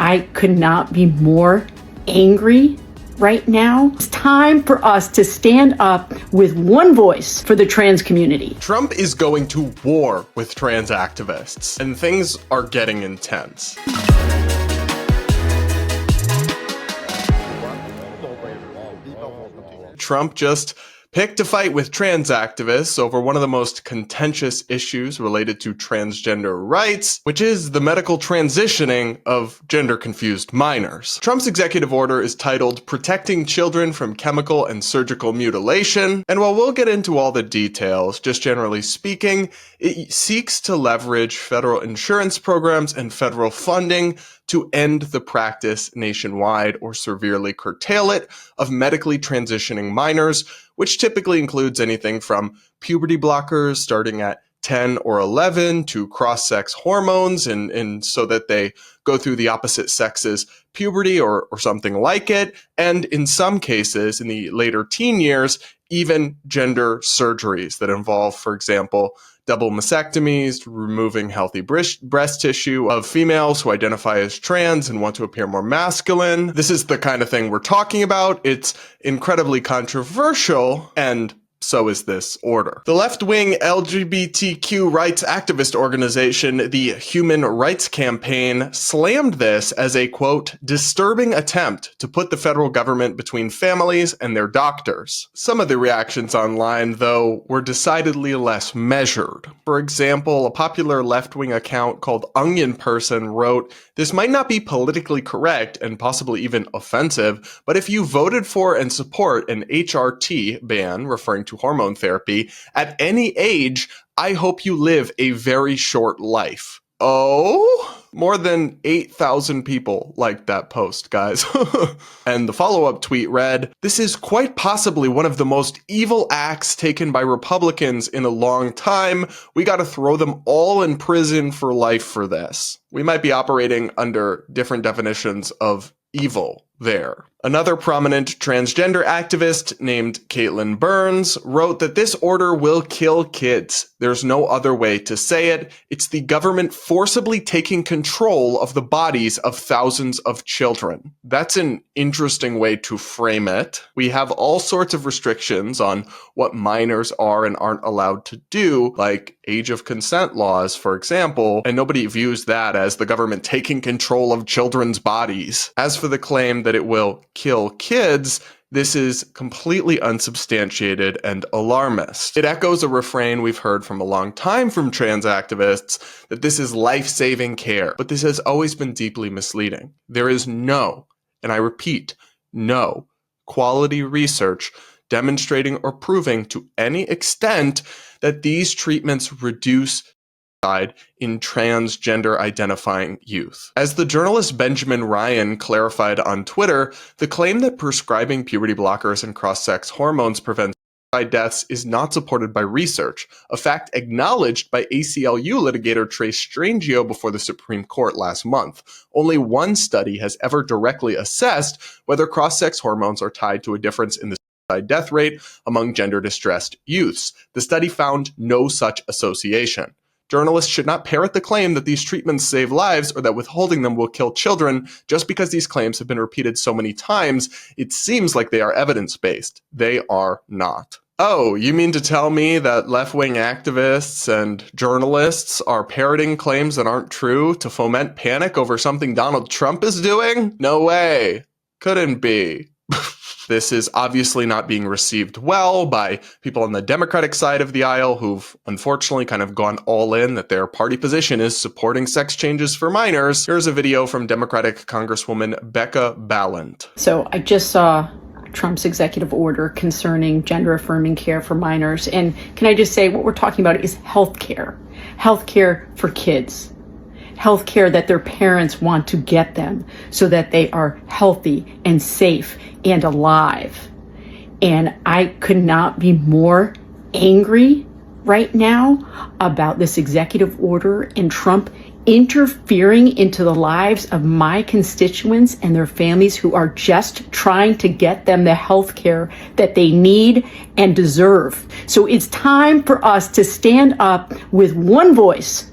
I could not be more angry right now. It's time for us to stand up with one voice for the trans community. Trump is going to war with trans activists, and things are getting intense. Trump just picked a fight with trans activists over one of the most contentious issues related to transgender rights, which is the medical transitioning of gender-confused minors. Trump's executive order is titled Protecting Children from Chemical and Surgical Mutilation, and while we'll get into all the details, just generally speaking, it seeks to leverage federal insurance programs and federal funding to end the practice nationwide or severely curtail it of medically transitioning minors, which typically includes anything from puberty blockers starting at 10 or 11 to cross-sex hormones and so that they go through the opposite sex's puberty or something like it. And in some cases, in the later teen years, even gender surgeries that involve, for example, double mastectomies, removing healthy breast tissue of females who identify as trans and want to appear more masculine. This is the kind of thing we're talking about. It's incredibly controversial, and so is this order. The left-wing LGBTQ rights activist organization, the Human Rights Campaign, slammed this as a, quote, disturbing attempt to put the federal government between families and their doctors. Some of the reactions online, though, were decidedly less measured. For example, a popular left-wing account called Onion Person wrote, "This might not be politically correct and possibly even offensive, but if you voted for and support an HRT ban, referring to hormone therapy, at any age, I hope you live a very short life." Oh? More than 8,000 people liked that post, guys. And the follow-up tweet read, "This is quite possibly one of the most evil acts taken by Republicans in a long time. We gotta throw them all in prison for life for this." We might be operating under different definitions of evil there. Another prominent transgender activist named Caitlin Burns wrote that this order will kill kids. There's no other way to say it. It's the government forcibly taking control of the bodies of thousands of children. That's an interesting way to frame it. We have all sorts of restrictions on what minors are and aren't allowed to do, like age of consent laws, for example, and nobody views that as the government taking control of children's bodies. As for the claim that it will kill kids, this is completely unsubstantiated and alarmist. It echoes a refrain we've heard from a long time from trans activists that this is life-saving care, but this has always been deeply misleading. There is no, and I repeat, no quality research demonstrating or proving to any extent that these treatments reduce in transgender identifying youth. As the journalist Benjamin Ryan clarified on Twitter, the claim that prescribing puberty blockers and cross-sex hormones prevents suicide deaths is not supported by research, a fact acknowledged by ACLU litigator Trace Strangio before the Supreme Court last month. Only one study has ever directly assessed whether cross-sex hormones are tied to a difference in the suicide death rate among gender-distressed youths. The study found no such association. Journalists should not parrot the claim that these treatments save lives or that withholding them will kill children just because these claims have been repeated so many times. It seems like they are evidence-based. They are not. Oh, you mean to tell me that left-wing activists and journalists are parroting claims that aren't true to foment panic over something Donald Trump is doing? No way. Couldn't be. This is obviously not being received well by people on the Democratic side of the aisle who've unfortunately kind of gone all in that their party position is supporting sex changes for minors. Here's a video from Democratic Congresswoman Becca Balint. So I just saw Trump's executive order concerning gender-affirming care for minors. And can I just say what we're talking about is healthcare for kids. Healthcare that their parents want to get them so that they are healthy and safe and alive. And I could not be more angry right now about this executive order and Trump interfering into the lives of my constituents and their families who are just trying to get them the health care that they need and deserve. So it's time for us to stand up with one voice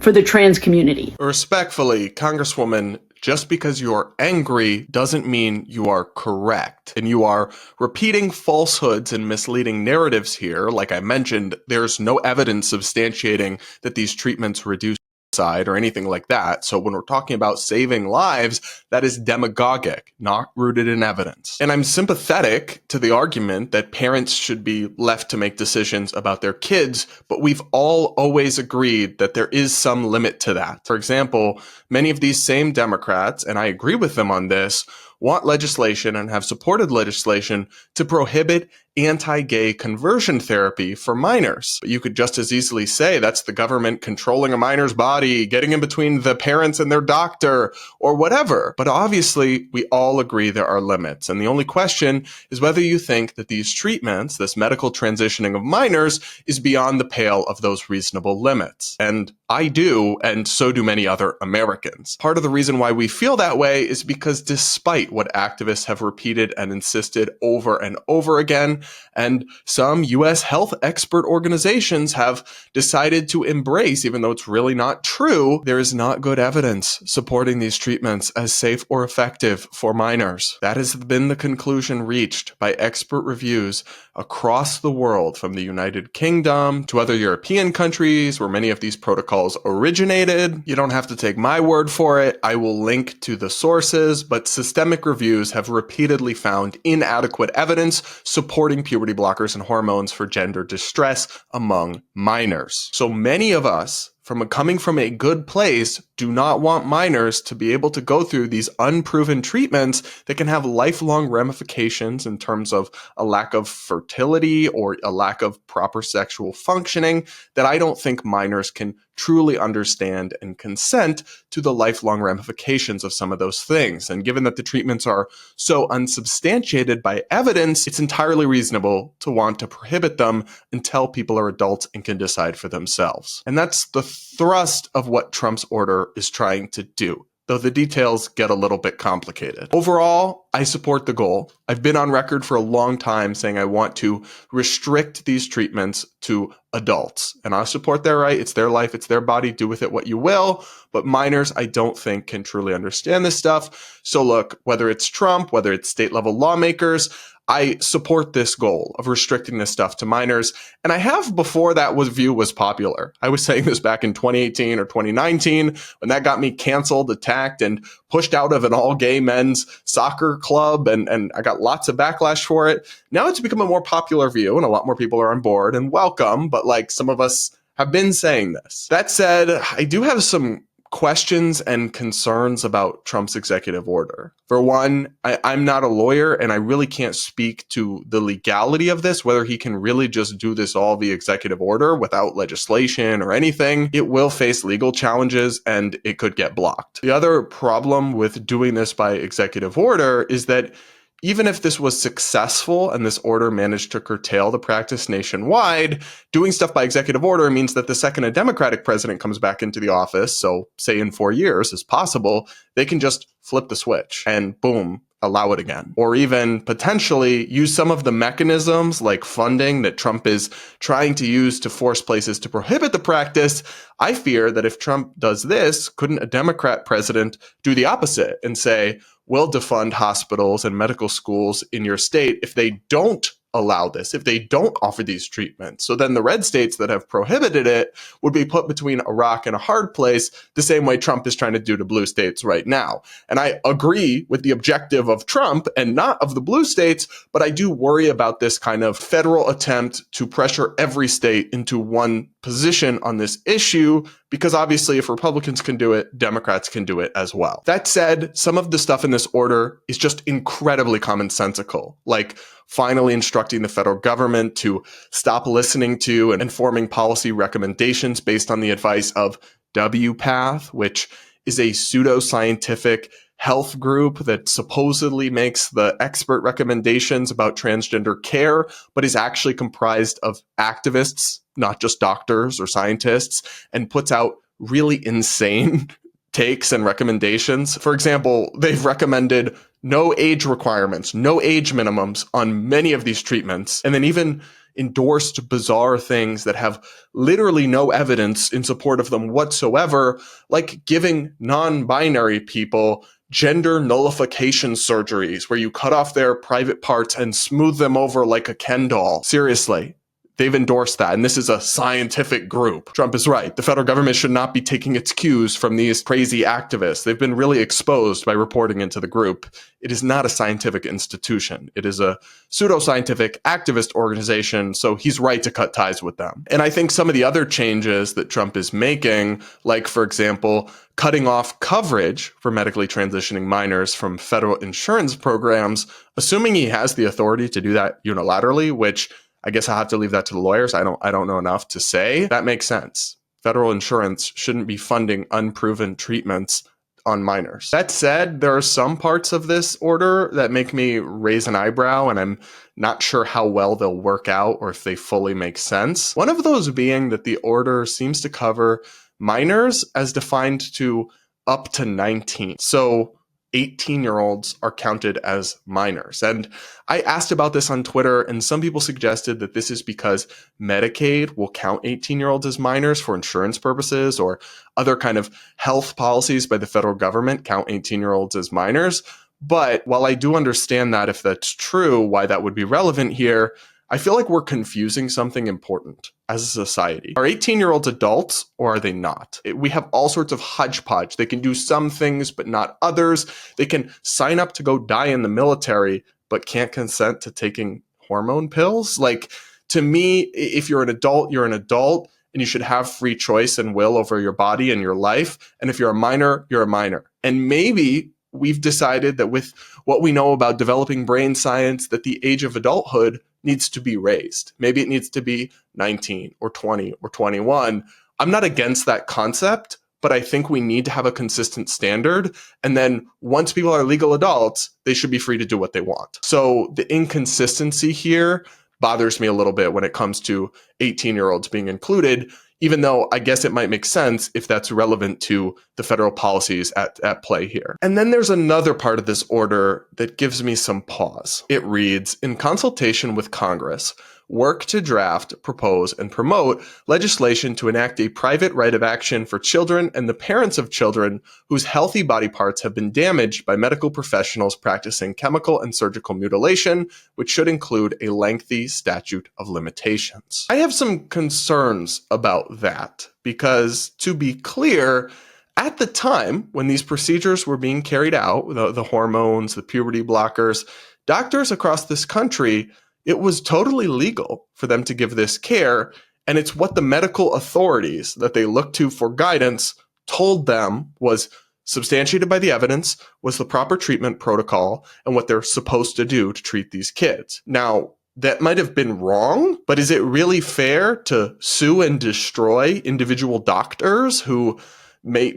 for the trans community. Respectfully, Congresswoman, just because you're angry doesn't mean you are correct. And you are repeating falsehoods and misleading narratives here. Like I mentioned, there's no evidence substantiating that these treatments reduce suicide or anything like that. So when we're talking about saving lives, that is demagogic, not rooted in evidence. And I'm sympathetic to the argument that parents should be left to make decisions about their kids, but we've all always agreed that there is some limit to that. For example, many of these same Democrats, and I agree with them on this, want legislation and have supported legislation to prohibit anti-gay conversion therapy for minors. But you could just as easily say that's the government controlling a minor's body, getting in between the parents and their doctor, or whatever. But obviously, we all agree there are limits. And the only question is whether you think that these treatments, this medical transitioning of minors, is beyond the pale of those reasonable limits. And I do, and so do many other Americans. Part of the reason why we feel that way is because despite what activists have repeated and insisted over and over again, and some U.S. health expert organizations have decided to embrace, even though it's really not true, there is not good evidence supporting these treatments as safe or effective for minors. That has been the conclusion reached by expert reviews across the world, from the United Kingdom to other European countries where many of these protocols originated. You don't have to take my word for it. I will link to the sources, but systemic reviews have repeatedly found inadequate evidence supporting puberty blockers and hormones for gender distress among minors. So many of us, coming from a good place, do not want minors to be able to go through these unproven treatments that can have lifelong ramifications in terms of a lack of fertility or a lack of proper sexual functioning that I don't think minors can truly understand and consent to the lifelong ramifications of some of those things. And given that the treatments are so unsubstantiated by evidence, it's entirely reasonable to want to prohibit them until people are adults and can decide for themselves. And that's the thrust of what Trump's order is trying to do, though the details get a little bit complicated. Overall, I support the goal. I've been on record for a long time saying I want to restrict these treatments to adults, and I support their right. It's their life, it's their body, do with it what you will. But minors, I don't think, can truly understand this stuff. So look, whether it's Trump, whether it's state level lawmakers, I support this goal of restricting this stuff to minors. And I have before that view was popular. I was saying this back in 2018 or 2019 when that got me canceled, attacked, and pushed out of an all-gay men's soccer club. And I got lots of backlash for it. Now it's become a more popular view and a lot more people are on board and welcome. But like some of us have been saying this. That said, I do have some questions and concerns about Trump's executive order. For one, I'm not a lawyer and I really can't speak to the legality of this, whether he can really just do this all via executive order without legislation or anything. It will face legal challenges and it could get blocked. The other problem with doing this by executive order is that even if this was successful and this order managed to curtail the practice nationwide, doing stuff by executive order means that the second a Democratic president comes back into the office, so say in 4 years is possible, they can just flip the switch and boom, allow it again. Or even potentially use some of the mechanisms like funding that Trump is trying to use to force places to prohibit the practice. I fear that if Trump does this, couldn't a Democrat president do the opposite and say, we'll defund hospitals and medical schools in your state if they don't allow this, if they don't offer these treatments? So then the red states that have prohibited it would be put between a rock and a hard place, the same way Trump is trying to do to blue states right now. And I agree with the objective of Trump and not of the blue states, but I do worry about this kind of federal attempt to pressure every state into one position on this issue, because obviously if Republicans can do it, Democrats can do it as well. That said, some of the stuff in this order is just incredibly commonsensical, like finally instructing the federal government to stop listening to and forming policy recommendations based on the advice of WPATH, which is a pseudoscientific health group that supposedly makes the expert recommendations about transgender care, but is actually comprised of activists, not just doctors or scientists, and puts out really insane takes and recommendations. For example, they've recommended no age requirements, no age minimums on many of these treatments, and then even endorsed bizarre things that have literally no evidence in support of them whatsoever, like giving non-binary people gender nullification surgeries where you cut off their private parts and smooth them over like a Ken doll. Seriously. They've endorsed that, and this is a scientific group. Trump is right. The federal government should not be taking its cues from these crazy activists. They've been really exposed by reporting into the group. It is not a scientific institution. It is a pseudoscientific activist organization, so he's right to cut ties with them. And I think some of the other changes that Trump is making, like, for example, cutting off coverage for medically transitioning minors from federal insurance programs, assuming he has the authority to do that unilaterally, which I guess I have to leave that to the lawyers. I don't know enough to say. That makes sense. Federal insurance shouldn't be funding unproven treatments on minors. That said, there are some parts of this order that make me raise an eyebrow, and I'm not sure how well they'll work out or if they fully make sense. One of those being that the order seems to cover minors as defined to up to 19. So 18-year-olds are counted as minors. And I asked about this on Twitter, and some people suggested that this is because Medicaid will count 18-year-olds as minors for insurance purposes, or other kind of health policies by the federal government count 18-year-olds as minors. But while I do understand that if that's true, why that would be relevant here, I feel like we're confusing something important as a society. Are 18-year-olds adults or are they not? We have all sorts of hodgepodge. They can do some things, but not others. They can sign up to go die in the military, but can't consent to taking hormone pills. Like, to me, if you're an adult, you're an adult, and you should have free choice and will over your body and your life. And if you're a minor, you're a minor. And maybe we've decided that with what we know about developing brain science, that the age of adulthood needs to be raised. Maybe it needs to be 19 or 20 or 21. I'm not against that concept, but I think we need to have a consistent standard. And then once people are legal adults, they should be free to do what they want. So the inconsistency here bothers me a little bit when it comes to 18-year-olds being included, even though I guess it might make sense if that's relevant to the federal policies at play here. And then there's another part of this order that gives me some pause. It reads, in consultation with Congress, work to draft, propose, and promote legislation to enact a private right of action for children and the parents of children whose healthy body parts have been damaged by medical professionals practicing chemical and surgical mutilation, which should include a lengthy statute of limitations. I have some concerns about that because, to be clear, at the time when these procedures were being carried out, the hormones, the puberty blockers, doctors across this country, it was totally legal for them to give this care, and it's what the medical authorities that they looked to for guidance told them was substantiated by the evidence, was the proper treatment protocol, and what they're supposed to do to treat these kids. Now, that might have been wrong, but is it really fair to sue and destroy individual doctors who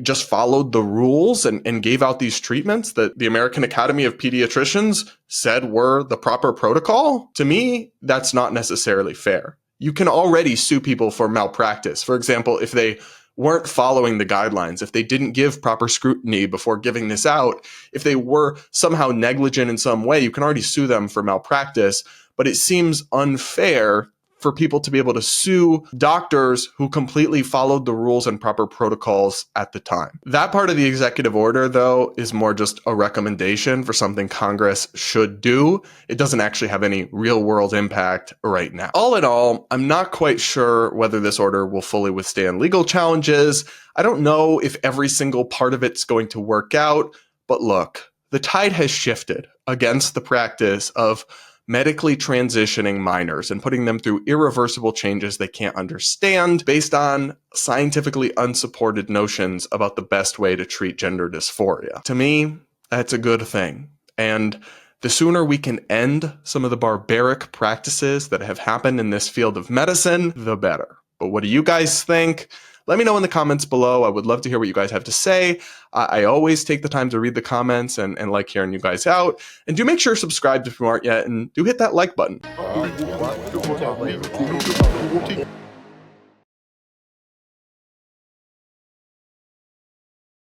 just followed the rules and gave out these treatments that the American Academy of Pediatricians said were the proper protocol? To me, that's not necessarily fair. You can already sue people for malpractice. For example, if they weren't following the guidelines, if they didn't give proper scrutiny before giving this out, if they were somehow negligent in some way, you can already sue them for malpractice. But it seems unfair for people to be able to sue doctors who completely followed the rules and proper protocols at the time. That part of the executive order, though, is more just a recommendation for something Congress should do. It doesn't actually have any real-world impact right now. All in all, I'm not quite sure whether this order will fully withstand legal challenges. I don't know if every single part of it's going to work out, but look, the tide has shifted against the practice of medically transitioning minors and putting them through irreversible changes they can't understand based on scientifically unsupported notions about the best way to treat gender dysphoria. To me, that's a good thing. And the sooner we can end some of the barbaric practices that have happened in this field of medicine, the better. But what do you guys think? Let me know in the comments below. I would love to hear what you guys have to say. I always take the time to read the comments and like hearing you guys out. And do make sure to subscribe if you aren't yet, and do hit that like button.